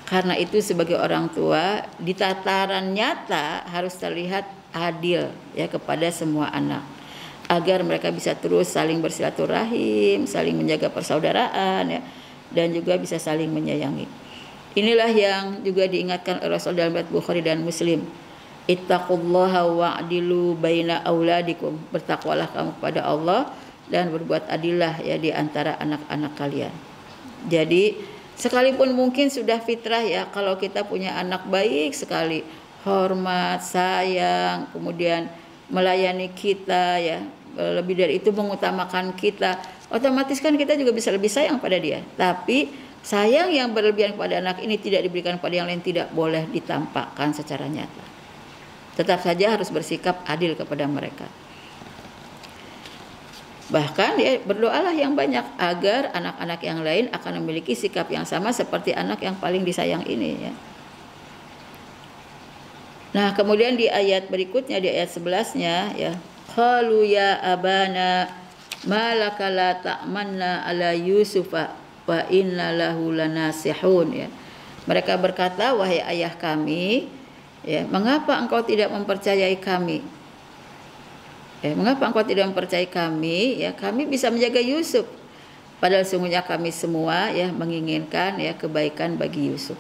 Karena itu sebagai orang tua, di tataran nyata harus terlihat adil ya kepada semua anak, agar mereka bisa terus saling bersilaturahim, saling menjaga persaudaraan ya, dan juga bisa saling menyayangi. Inilah yang juga diingatkan Rasul dalam riwayat Bukhari dan Muslim. Ittaqullaha wa'dilu baina auladikum. Bertakwalah kamu kepada Allah dan berbuat adillah ya di antara anak-anak kalian. Jadi sekalipun mungkin sudah fitrah ya, kalau kita punya anak baik sekali, hormat, sayang, kemudian melayani kita ya, lebih dari itu mengutamakan kita, otomatis kan kita juga bisa lebih sayang pada dia. Tapi sayang yang berlebihan kepada anak ini tidak diberikan pada yang lain, tidak boleh ditampakkan secara nyata. Tetap saja harus bersikap adil kepada mereka. Bahkan ya, berdoalah yang banyak agar anak-anak yang lain akan memiliki sikap yang sama seperti anak yang paling disayang ini ya. Nah, kemudian di ayat berikutnya, di ayat 11-nya ya, qalu ya abana malaka la ta'manna ala yusufa wa inna lahu lanasihun ya. Mereka berkata, wahai ayah kami ya, mengapa engkau tidak mempercayai kami? Ya, mengapa engkau tidak mempercayai kami? Ya, kami bisa menjaga Yusuf. Padahal sungguhnya kami semua ya menginginkan ya kebaikan bagi Yusuf.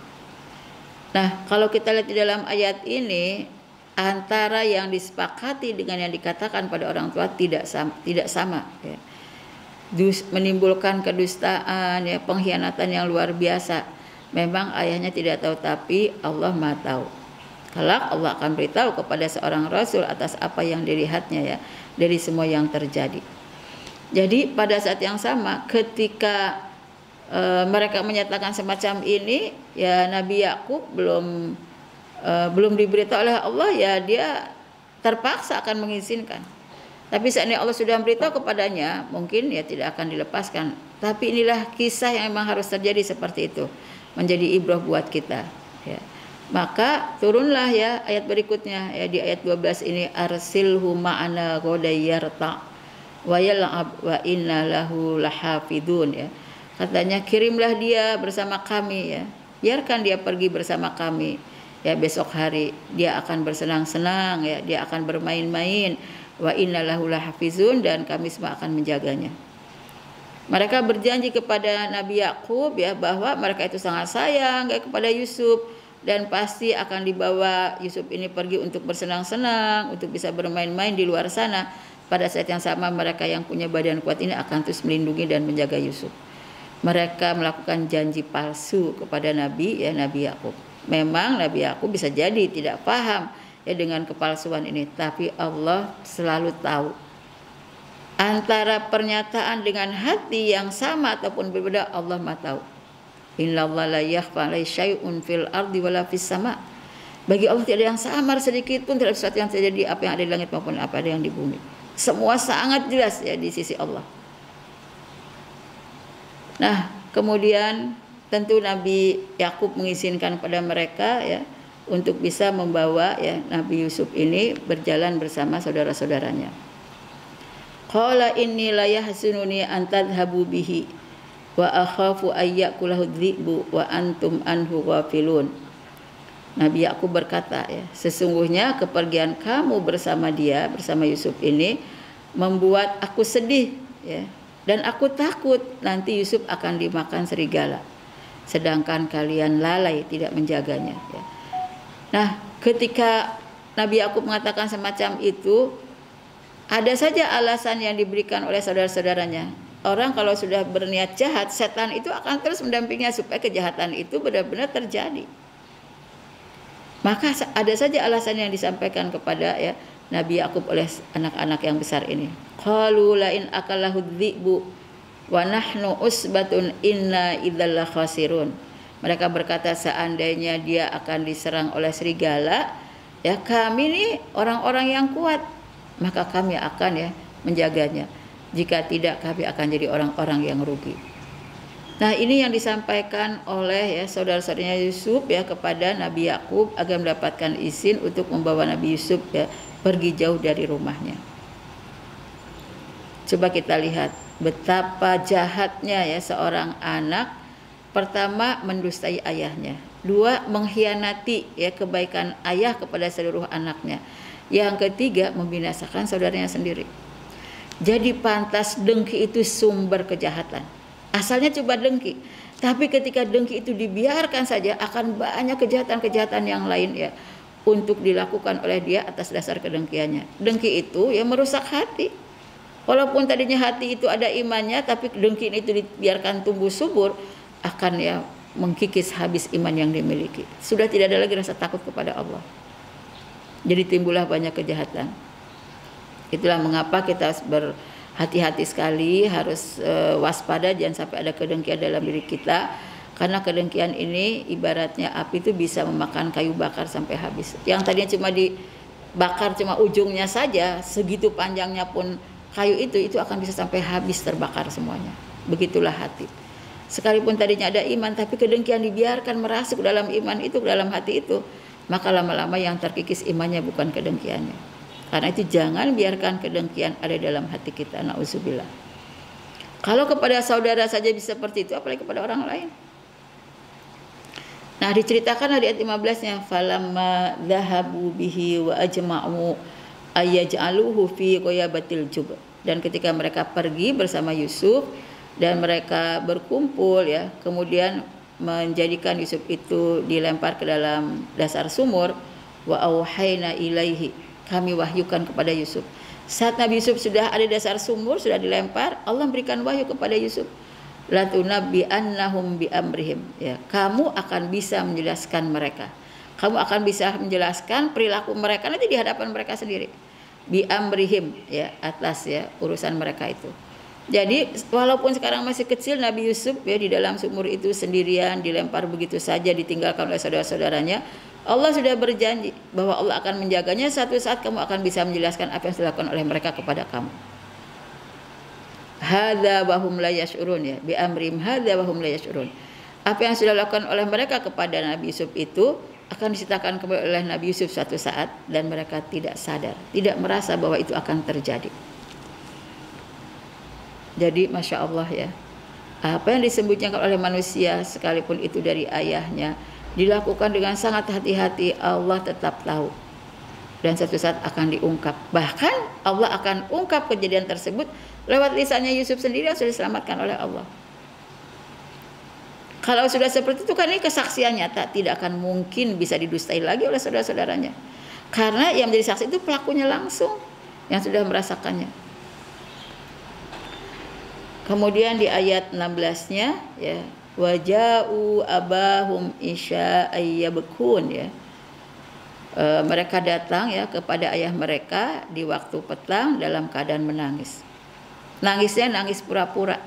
Nah, kalau kita lihat di dalam ayat ini, antara yang disepakati dengan yang dikatakan pada orang tua tidak sama ya. Menimbulkan kedustaan ya, pengkhianatan yang luar biasa. Memang ayahnya tidak tahu, tapi Allah Maha tahu. Kelak Allah akan beritahu kepada seorang rasul atas apa yang dilihatnya ya, dari semua yang terjadi. Jadi pada saat yang sama ketika mereka menyatakan semacam ini ya, Nabi Yakub belum diberitahu oleh Allah ya, dia terpaksa akan mengizinkan. Tapi seandainya Allah sudah memberitahu kepadanya, mungkin ya tidak akan dilepaskan. Tapi inilah kisah yang memang harus terjadi seperti itu, menjadi ibrah buat kita ya. Maka turunlah ya ayat berikutnya ya, di ayat 12 ini, arsilhu ma'ana ghodayarta wa yal'ab wa inna lahu lahafidun ya. Katanya kirimlah dia bersama kami ya, biarkan dia pergi bersama kami ya, besok hari dia akan bersenang-senang ya, dia akan bermain-main, wa inna lahu lahafizun, dan kami semua akan menjaganya. Mereka berjanji kepada Nabi Yakub ya, bahwa mereka itu sangat sayang ya kepada Yusuf, dan pasti akan dibawa Yusuf ini pergi untuk bersenang-senang, untuk bisa bermain-main di luar sana. Pada saat yang sama mereka yang punya badan kuat ini akan terus melindungi dan menjaga Yusuf. Mereka melakukan janji palsu kepada Nabi Yakub. Memang Nabi Yakub bisa jadi tidak paham ya dengan kepalsuan ini, tapi Allah selalu tahu antara pernyataan dengan hati yang sama ataupun berbeda. Allah Maha tahu. Innallaha la yakhfa 'alaihi syai'un fil ardi wala fis sama. Bagi Allah tidak ada yang samar sedikit pun terhadap sesuatu yang terjadi, apa yang ada di langit maupun apa yang di bumi. Semua sangat jelas ya di sisi Allah. Nah, kemudian tentu Nabi Yakub mengizinkan pada mereka ya untuk bisa membawa ya Nabi Yusuf ini berjalan bersama saudara-saudaranya. Qala inni la yahzununi an tadhhabu bihi wa akhafu ayyakulahu dhi'bu wa antum anhu ghafilun. Nabi Yakub berkata ya, sesungguhnya kepergian kamu bersama dia, bersama Yusuf ini membuat aku sedih ya, dan aku takut nanti Yusuf akan dimakan serigala, sedangkan kalian lalai tidak menjaganya ya. Nah, ketika Nabi Yakub mengatakan semacam itu, ada saja alasan yang diberikan oleh saudara-saudaranya. Orang kalau sudah berniat jahat, setan itu akan terus mendampinginya supaya kejahatan itu benar-benar terjadi. Maka ada saja alasan yang disampaikan kepada ya Nabi Yakub oleh anak-anak yang besar ini. Qalu la in akalahu dhi'bu wa nahnu usbatun inna idzal khasirun. Mereka berkata seandainya dia akan diserang oleh serigala Ya, kami ini orang-orang yang kuat, maka kami akan ya menjaganya. Jika tidak, kami akan jadi orang-orang yang rugi. Nah, ini yang disampaikan oleh ya saudara-saudaranya Yusuf ya kepada Nabi Yakub agar mendapatkan izin untuk membawa Nabi Yusuf ya pergi jauh dari rumahnya. Coba kita lihat betapa jahatnya ya seorang anak. Pertama, mendustai ayahnya. Dua, mengkhianati ya kebaikan ayah kepada seluruh anaknya. Yang ketiga, membinasakan saudaranya sendiri. Jadi pantas dengki itu sumber kejahatan. Asalnya coba dengki, tapi ketika dengki itu dibiarkan saja, akan banyak kejahatan-kejahatan yang lain ya untuk dilakukan oleh dia atas dasar kedengkiannya. Dengki itu ya merusak hati. Walaupun tadinya hati itu ada imannya, tapi dengki itu dibiarkan tumbuh subur, akan ya mengkikis habis iman yang dimiliki. Sudah tidak ada lagi rasa takut kepada Allah. Jadi timbullah banyak kejahatan. Itulah mengapa kita harus berhati-hati sekali, harus waspada jangan sampai ada kedengkian dalam diri kita. Karena kedengkian ini ibaratnya api itu bisa memakan kayu bakar sampai habis. Yang tadinya cuma dibakar cuma ujungnya saja, segitu panjangnya pun kayu itu akan bisa sampai habis terbakar semuanya. Begitulah hati. Sekalipun tadinya ada iman, tapi kedengkian dibiarkan merasuk dalam iman itu, dalam hati itu, maka lama-lama yang terkikis imannya bukan kedengkiannya. Karena itu jangan biarkan kedengkian ada dalam hati kita. Nauzubillah. Kalau kepada saudara saja bisa seperti itu, apalagi kepada orang lain. Nah, diceritakan di ayat 15-nya, falamma dhahabu bihi wa ajma'u ayyaj'aluhu fi ghayabatil jub. Dan ketika mereka pergi bersama Yusuf dan mereka berkumpul ya, kemudian menjadikan Yusuf itu dilempar ke dalam dasar sumur, wa auhayna ilaihi, kami wahyukan kepada Yusuf. Saat Nabi Yusuf sudah ada di dasar sumur, sudah dilempar, Allah memberikan wahyu kepada Yusuf. La tunabbi annahum bi amrihim, ya, kamu akan bisa menjelaskan mereka. Kamu akan bisa menjelaskan perilaku mereka nanti di hadapan mereka sendiri. Bi amrihim, ya, atas ya urusan mereka itu. Jadi walaupun sekarang masih kecil, Nabi Yusuf ya di dalam sumur itu sendirian, dilempar begitu saja, ditinggalkan oleh saudara-saudaranya, Allah sudah berjanji bahwa Allah akan menjaganya. Satu saat kamu akan bisa menjelaskan apa yang dilakukan oleh mereka kepada kamu. Hadza wa hum la yash'urun, ya, bi amrihim hadza wa hum la yash'urun. Apa yang sudah dilakukan oleh mereka kepada Nabi Yusuf itu akan diceritakan oleh Nabi Yusuf suatu saat, dan mereka tidak sadar, tidak merasa bahwa itu akan terjadi. Jadi Masya Allah ya, apa yang disembunyikan oleh manusia sekalipun itu dari ayahnya, dilakukan dengan sangat hati-hati, Allah tetap tahu. Dan suatu saat akan diungkap. Bahkan Allah akan ungkap kejadian tersebut lewat lisannya Yusuf sendiri yang sudah diselamatkan oleh Allah. Kalau sudah seperti itu kan ini kesaksian nyata, tidak akan mungkin bisa didustai lagi oleh saudara-saudaranya. Karena yang menjadi saksi itu pelakunya langsung yang sudah merasakannya. Kemudian di ayat 16-nya ya, waja'u abahum isya ayyabkun, ya. Mereka datang ya kepada ayah mereka di waktu petang dalam keadaan menangis. Nangisnya nangis pura-pura,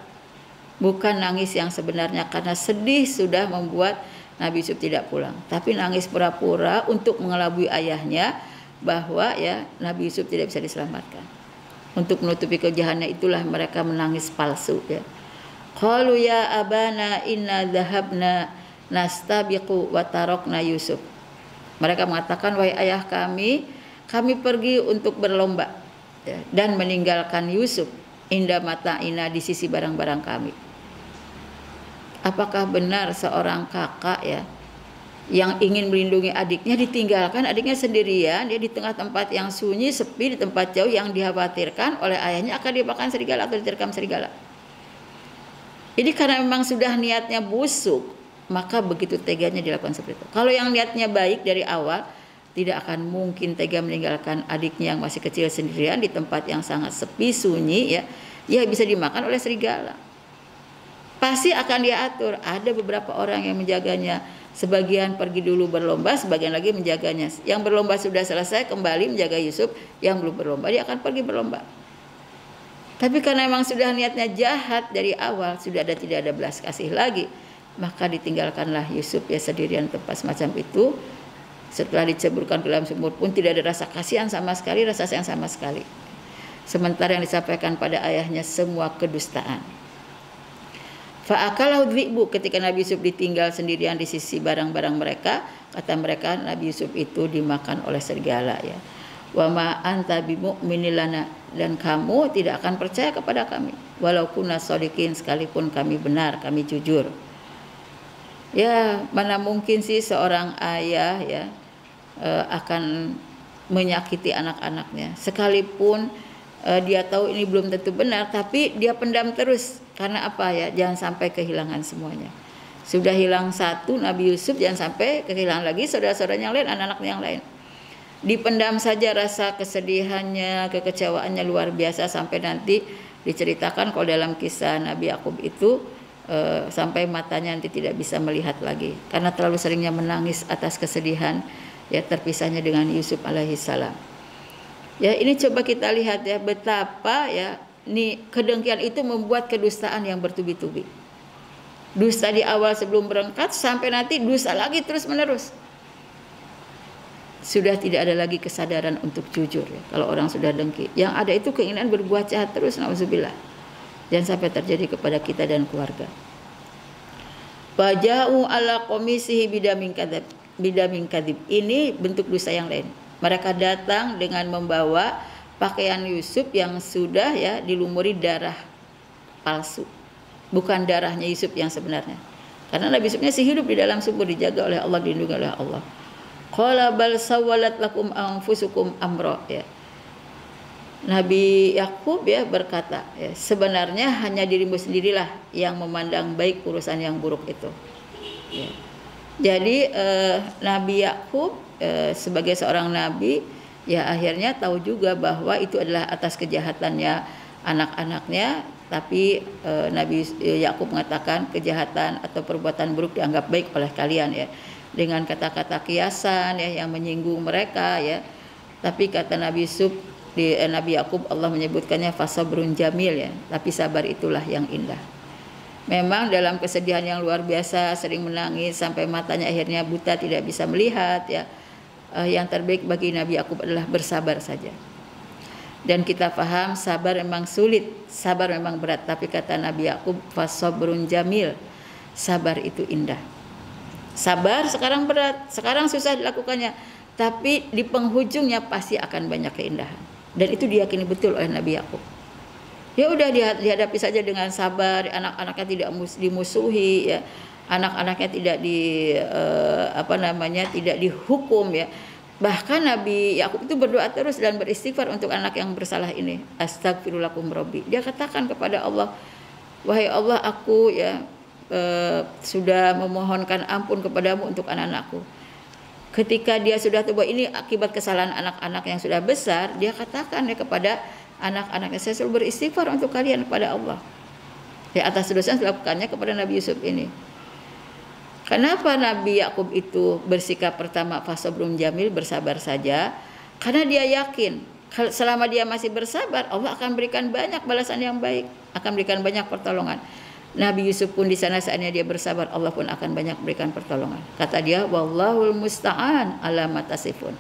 bukan nangis yang sebenarnya karena sedih sudah membuat Nabi Yusuf tidak pulang, tapi nangis pura-pura untuk mengelabui ayahnya bahwa ya Nabi Yusuf tidak bisa diselamatkan. Untuk menutupi kejahatannya itulah mereka menangis palsu ya. Qalu ya abana inna dhahabna nastabiqu wa tarakna Yusuf. Mereka mengatakan, wahai ayah kami pergi untuk berlomba ya, dan meninggalkan Yusuf inda mata'ina, di sisi barang-barang kami. Apakah benar seorang kakak ya yang ingin melindungi adiknya ditinggalkan adiknya sendirian dia di tengah tempat yang sunyi, sepi, di tempat jauh yang dikhawatirkan oleh ayahnya akan dimakan serigala atau diterkam serigala. Jadi karena memang sudah niatnya busuk, maka begitu teganya dilakukan seperti itu. Kalau yang niatnya baik dari awal, tidak akan mungkin tega meninggalkan adiknya yang masih kecil sendirian di tempat yang sangat sepi, sunyi ya, ya bisa dimakan oleh serigala. Pasti akan diatur, ada beberapa orang yang menjaganya. Sebagian pergi dulu berlomba, sebagian lagi menjaganya. Yang berlomba sudah selesai kembali menjaga Yusuf, yang belum berlomba dia akan pergi berlomba. Tapi karena memang sudah niatnya jahat dari awal, sudah tidak ada belas kasih lagi, maka ditinggalkanlah Yusuf ya sendirian tempat semacam itu. Setelah diceburkan ke dalam sumur pun tidak ada rasa kasihan sama sekali, rasa sayang sama sekali. Sementara yang disampaikan pada ayahnya semua kedustaan. Fa'akalahu dhi'bu, ketika Nabi Yusuf ditinggal sendirian di sisi barang-barang mereka, kata mereka Nabi Yusuf itu dimakan oleh serigala ya. Wa ma anta bimu'minin lana, dan kamu tidak akan percaya kepada kami walau kunna shodiqin, sekalipun kami benar, kami jujur. Ya, mana mungkin sih seorang ayah ya akan menyakiti anak-anaknya, sekalipun dia tahu ini belum tentu benar, tapi dia pendam terus. Karena apa ya? Jangan sampai kehilangan semuanya. Sudah hilang satu, Nabi Yusuf, jangan sampai kehilangan lagi saudara-saudaranya yang lain, anak-anaknya yang lain. Dipendam saja rasa kesedihannya, kekecewaannya luar biasa, sampai nanti diceritakan kalau dalam kisah Nabi Yakub itu sampai matanya nanti tidak bisa melihat lagi karena terlalu seringnya menangis atas kesedihan ya terpisahnya dengan Yusuf alaihissalam. Ya, ini coba kita lihat ya betapa ya ini kedengkian itu membuat kedustaan yang bertubi-tubi. Dusta di awal sebelum berangkat sampai nanti dusta lagi terus menerus. Sudah tidak ada lagi kesadaran untuk jujur ya. Kalau orang sudah dengki, yang ada itu keinginan berbuat jahat terus, nauzubillah. Jangan sampai terjadi kepada kita dan keluarga. Faja'u ala qomisihi bidamin kadhib. Ini bentuk dosa yang lain. Mereka datang dengan membawa pakaian Yusuf yang sudah ya dilumuri darah palsu. Bukan darahnya Yusuf yang sebenarnya. Karena Nabi Yusufnya sih hidup di dalam sumur, dijaga oleh Allah, dilindungi oleh Allah. Qala bal sawwalat lakum anfusukum amra ya. Nabi Yakub ya berkata ya, sebenarnya hanya dirimu sendirilah yang memandang baik urusan yang buruk itu ya. Jadi Nabi Yakub sebagai seorang nabi ya akhirnya tahu juga bahwa itu adalah atas kejahatannya anak-anaknya, tapi Nabi Yakub mengatakan kejahatan atau perbuatan buruk dianggap baik oleh kalian ya, dengan kata-kata kiasan ya yang menyinggung mereka ya. Tapi kata Nabi Yusuf di Nabi Yakub, Allah menyebutkannya fasabrun jamil ya, tapi sabar itulah yang indah. Memang dalam kesedihan yang luar biasa, sering menangis sampai matanya akhirnya buta, tidak bisa melihat ya. Yang terbaik bagi Nabi Yakub adalah bersabar saja. Dan kita paham sabar memang sulit, sabar memang berat, tapi kata Nabi Yakub fasabrun jamil, sabar itu indah. Sabar sekarang berat, sekarang susah dilakukannya, tapi di penghujungnya pasti akan banyak keindahan. Dan itu diyakini betul oleh Nabi Yakub. Ya udah dihadapi saja dengan sabar, anak-anaknya tidak dimusuhi ya, anak-anaknya tidak tidak dihukum ya. Bahkan Nabi Yakub itu berdoa terus dan beristighfar untuk anak yang bersalah ini. Astagfirullahaladzim Rabbi. Dia katakan kepada Allah, wahai Allah, aku ya sudah memohonkan ampun kepadamu untuk anak-anakku. Ketika dia sudah tahu ini akibat kesalahan anak-anak yang sudah besar, dia katakan ya kepada anak-anaknya, saya selalu beristighfar untuk kalian kepada Allah ya atas dosa yang dilakukannya kepada Nabi Yusuf ini. Kenapa Nabi Yakub itu bersikap pertama fasabrun jamil, bersabar saja? Karena dia yakin selama dia masih bersabar, Allah akan berikan banyak balasan yang baik, akan berikan banyak pertolongan. Nabi Yusuf pun di sana saatnya dia bersabar, Allah pun akan banyak berikan pertolongan. Kata dia, wallahul musta'an ala ma tasifun.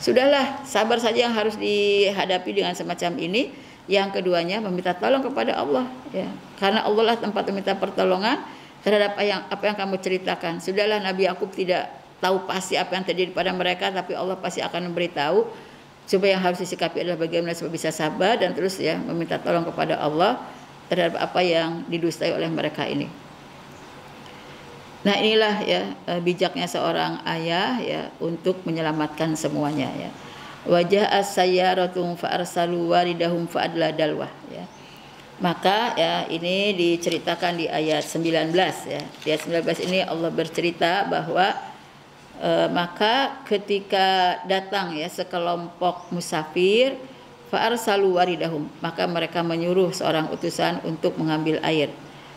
Sudahlah, sabar saja yang harus dihadapi dengan semacam ini. Yang keduanya meminta tolong kepada Allah ya. Karena Allah lah tempat meminta pertolongan terhadap apa yang kamu ceritakan. Sudahlah, Nabi Yakub tidak tahu pasti apa yang terjadi pada mereka, tapi Allah pasti akan memberitahu. Supaya yang harus disikapi adalah bagaimana supaya bisa sabar dan terus ya meminta tolong kepada Allah terhadap apa yang didustai oleh mereka ini. Nah, inilah ya bijaknya seorang ayah ya untuk menyelamatkan semuanya ya. Wajah as-sayyaratun fa arsalu waridahum fa adla dalwah ya. Maka ya ini diceritakan di ayat 19 ya. Di ayat 19 ini Allah bercerita bahwa maka ketika datang ya sekelompok musafir fa arsalu waridahum, maka mereka menyuruh seorang utusan untuk mengambil air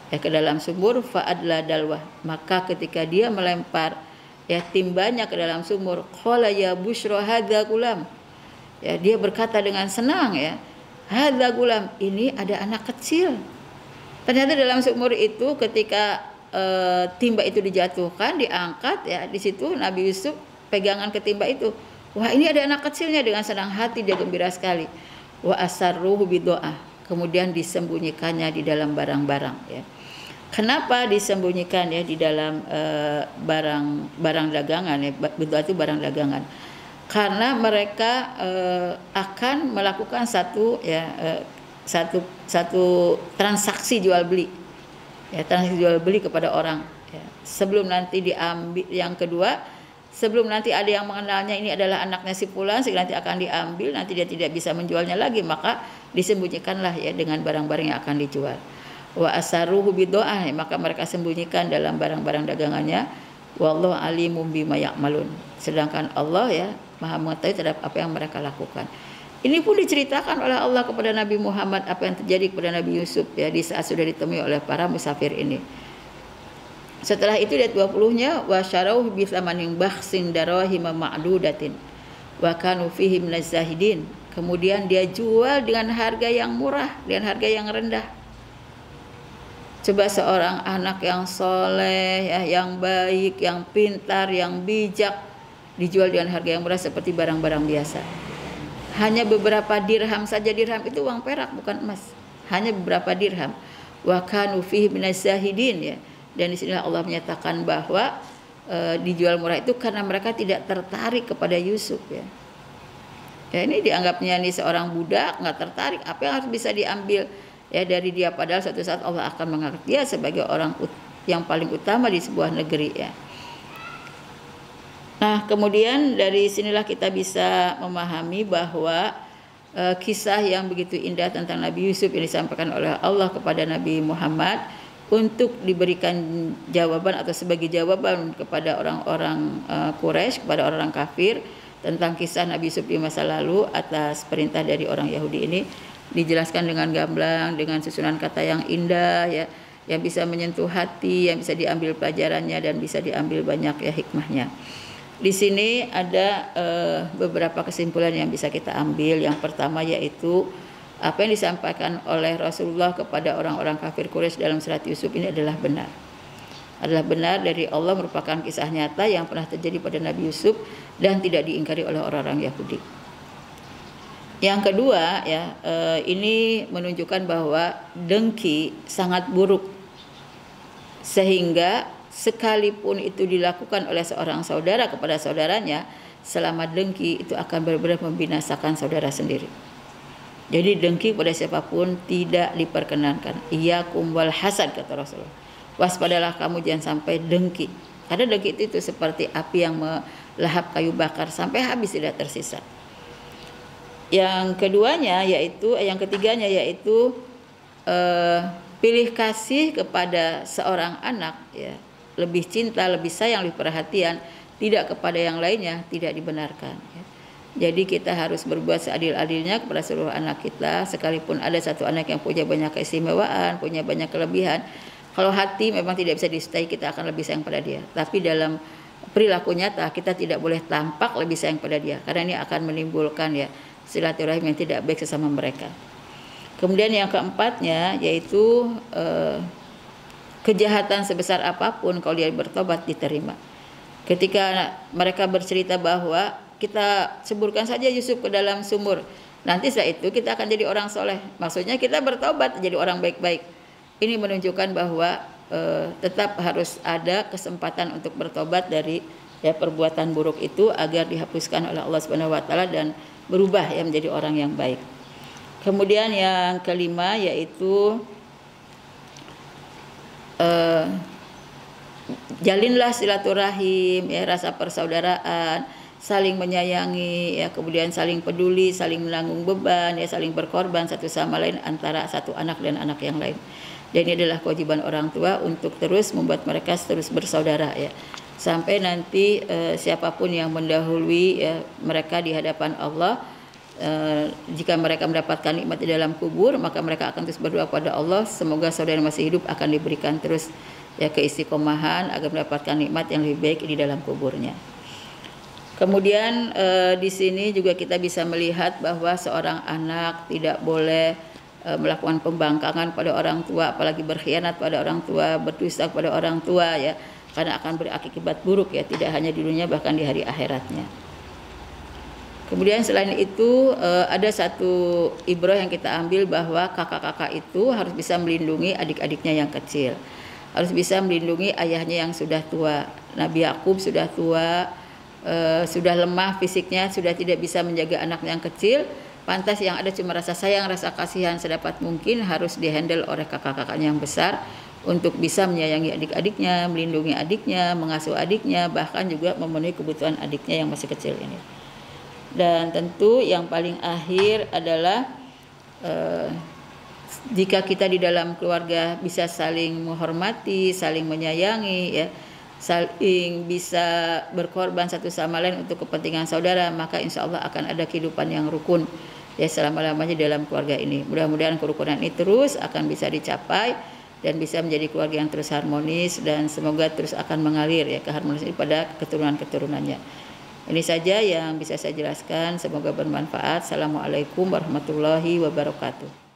ya ke dalam sumur. Fa adla dalwah, maka ketika dia melempar ya timbanya ke dalam sumur, qala ya busyra hadza gulam, ya dia berkata dengan senang ya, hadza gulam, ini ada anak kecil. Ternyata dalam sumur itu ketika timba itu dijatuhkan, diangkat ya, di situ Nabi Yusuf pegangan ketimba itu, wah ini ada anak kecilnya, dengan senang hati dia gembira sekali. Wa asarruhu bidoa, kemudian disembunyikannya di dalam barang-barang ya. Kenapa disembunyikan ya di dalam barang dagangan ya, bidoa itu barang dagangan. Karena mereka akan melakukan satu transaksi jual beli. Ya, transaksi jual beli kepada orang ya. Sebelum nanti diambil, yang kedua, sebelum nanti ada yang mengenalnya ini adalah anaknya si fulan, sehingga nanti akan diambil, nanti dia tidak bisa menjualnya lagi, maka disembunyikanlah ya dengan barang-barang yang akan dijual. Wa asaruhu bidoa, maka mereka sembunyikan dalam barang-barang dagangannya. Wallahu alimum bima ya'malun, sedangkan Allah ya Maha mengetahui terhadap apa yang mereka lakukan. Ini pun diceritakan oleh Allah kepada Nabi Muhammad apa yang terjadi kepada Nabi Yusuf ya di saat sudah ditemui oleh para musafir ini. Setelah itu ayat 20-nya, wa syarauhu bi tsamanin bakhsin darahim ma'dudatin wa kanu fihi minaz zahidin. Kemudian dia jual dengan harga yang murah, dengan harga yang rendah. Coba seorang anak yang soleh ya, yang baik, yang pintar, yang bijak, dijual dengan harga yang murah seperti barang-barang biasa. Hanya beberapa dirham saja, dirham itu uang perak bukan emas. Hanya beberapa dirham. Wa kanu fihi minaz zahidin ya. Dan di sini Allah menyatakan bahwa dijual murah itu karena mereka tidak tertarik kepada Yusuf ya. Ya ini dianggapnya nih seorang budak, nggak tertarik, apa yang harus bisa diambil ya dari dia, padahal suatu saat Allah akan mengangkat dia sebagai orang yang paling utama di sebuah negeri ya. Nah, kemudian dari sinilah kita bisa memahami bahwa kisah yang begitu indah tentang Nabi Yusuf yang disampaikan oleh Allah kepada Nabi Muhammad untuk diberikan jawaban atau sebagai jawaban kepada orang-orang Quraisy, kepada orang kafir tentang kisah Nabi Yusuf di masa lalu atas perintah dari orang Yahudi ini, dijelaskan dengan gamblang, dengan susunan kata yang indah ya, yang bisa menyentuh hati, yang bisa diambil pelajarannya dan bisa diambil banyak ya hikmahnya. Di sini ada beberapa kesimpulan yang bisa kita ambil. Yang pertama yaitu apa yang disampaikan oleh Rasulullah kepada orang-orang kafir Quraisy dalam surat Yusuf ini adalah benar. Adalah benar dari Allah, merupakan kisah nyata yang pernah terjadi pada Nabi Yusuf dan tidak diingkari oleh orang-orang Yahudi. Yang kedua ya, ini menunjukkan bahwa dengki sangat buruk, sehingga sekalipun itu dilakukan oleh seorang saudara kepada saudaranya, selama dengki itu akan benar-benar membinasakan saudara sendiri. Jadi dengki pada siapapun tidak diperkenankan. Iyyakum wal hasad, kata Rasulullah. Waspadalah kamu jangan sampai dengki. Karena dengki itu seperti api yang melahap kayu bakar sampai habis tidak tersisa. Yang ketiganya yaitu pilih kasih kepada seorang anak ya, lebih cinta, lebih sayang, lebih perhatian, tidak kepada yang lainnya, tidak dibenarkan ya. Jadi kita harus berbuat seadil-adilnya kepada seluruh anak kita, sekalipun ada satu anak yang punya banyak keistimewaan, punya banyak kelebihan. Kalau hati memang tidak bisa disukai, kita akan lebih sayang pada dia. Tapi dalam perilaku nyata kita tidak boleh tampak lebih sayang pada dia, karena ini akan menimbulkan ya silaturahim yang tidak baik sesama mereka. Kemudian yang keempatnya yaitu kejahatan sebesar apapun kalau dia bertobat diterima. Ketika mereka bercerita bahwa kita ceburkan saja Yusuf ke dalam sumur, nanti setelah itu kita akan jadi orang soleh. Maksudnya kita bertobat jadi orang baik-baik. Ini menunjukkan bahwa tetap harus ada kesempatan untuk bertobat dari ya perbuatan buruk itu agar dihapuskan oleh Allah Subhanahu wa taala dan berubah ya menjadi orang yang baik. Kemudian yang kelima yaitu jalinlah silaturahim ya, rasa persaudaraan, saling menyayangi ya, kemudian saling peduli, saling menanggung beban ya, saling berkorban satu sama lain antara satu anak dan anak yang lain. Dan ini adalah kewajiban orang tua untuk terus membuat mereka terus bersaudara ya, sampai nanti siapapun yang mendahului ya, mereka di hadapan Allah, jika mereka mendapatkan nikmat di dalam kubur, maka mereka akan terus berdoa kepada Allah, semoga saudara yang masih hidup akan diberikan terus ya keistiqomahan agar mendapatkan nikmat yang lebih baik di dalam kuburnya. Kemudian di sini juga kita bisa melihat bahwa seorang anak tidak boleh melakukan pembangkangan pada orang tua, apalagi berkhianat pada orang tua, berdusta kepada orang tua ya. karena akan berakibat buruk ya, tidak hanya di dunia bahkan di hari akhiratnya. Kemudian selain itu ada satu ibrah yang kita ambil bahwa kakak-kakak itu harus bisa melindungi adik-adiknya yang kecil, harus bisa melindungi ayahnya yang sudah tua. Nabi Yakub sudah tua, sudah lemah fisiknya, sudah tidak bisa menjaga anaknya yang kecil. Pantas yang ada cuma rasa sayang, rasa kasihan sedapat mungkin harus dihandle oleh kakak-kakaknya yang besar untuk bisa menyayangi adik-adiknya, melindungi adiknya, mengasuh adiknya, bahkan juga memenuhi kebutuhan adiknya yang masih kecil ini. Dan tentu yang paling akhir adalah jika kita di dalam keluarga bisa saling menghormati, saling menyayangi ya, saling bisa berkorban satu sama lain untuk kepentingan saudara, maka insya Allah akan ada kehidupan yang rukun ya selama-lamanya dalam keluarga ini. Mudah-mudahan kerukunan ini terus akan bisa dicapai dan bisa menjadi keluarga yang terus harmonis, dan semoga terus akan mengalir ya keharmonisan pada keturunan-keturunannya. Ini saja yang bisa saya jelaskan, semoga bermanfaat. Assalamualaikum warahmatullahi wabarakatuh.